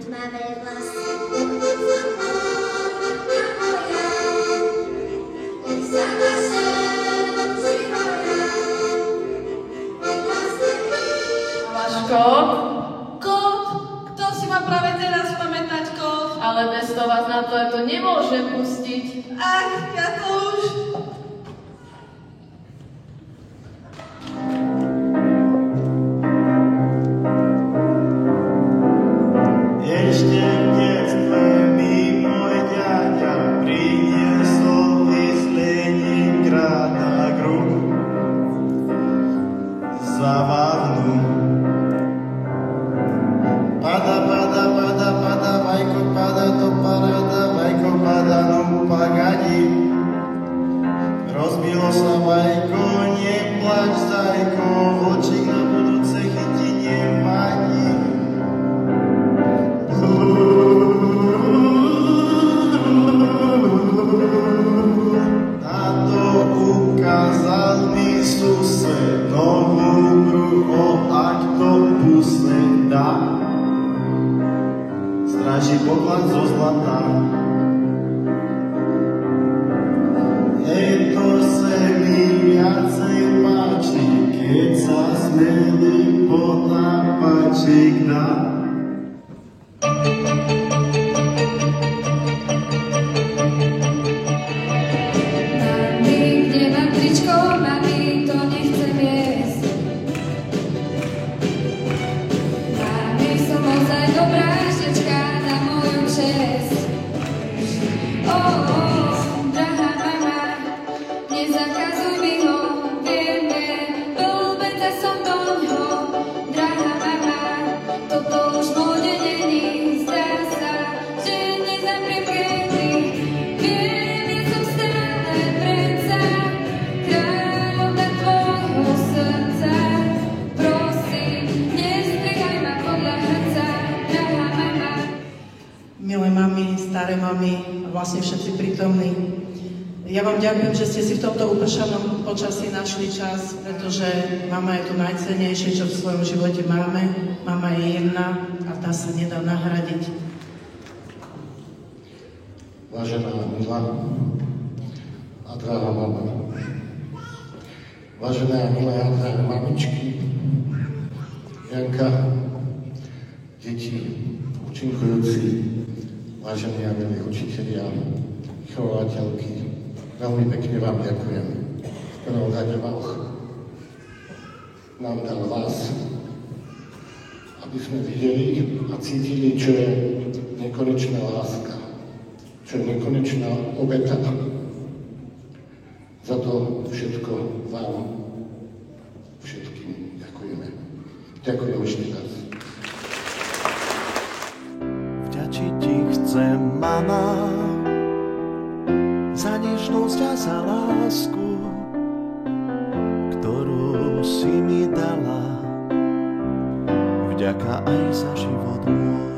tmavé vlasy. Máš kód? Kód? Kto si má práve teraz pamätať kód? Ale bez toho vás na to nemôžem pustiť. Ach, ja to už... Ešte v detstve mi môj ďaďa priniesol z Leningrada kruh zabavnú. Pada, vajko, pada, to parada, vajko, pada, no pagadi. Rozbilo sa vajko, neplač, zajko, očík na budúce chytí nevadí. Na to ukázal mi sused novú hru o aktopuse dá. Stráži poklad zo zlata. To se mi viacej páči, keď sa smelý potápačík dá. Staré mami a vlastne všetci prítomní. Ja vám ďakujem, že ste si v tomto upršanom počasí našli čas, pretože mama je to najcennejšie, čo v svojom živote máme. Mama je jedna a tá sa nedá nahradiť. Vážená milá a drahá mama, vážené a milé a drahé mamičky, Janka, deti, účinkujúci, vážení a milí učitelia, vychovateľky, veľmi pekne vám ďakujem. V prvom rade Boh nám dal vás, aby sme videli a cítili, čo je nekonečná láska, čo je nekonečná obeta. Za to všetko vám všetkým ďakujeme. Ďakujem ešte raz. Vďačiť ti chcem, mama, za nežnosť a za lásku, ktorú si mi dala. Vďaka aj za život môj.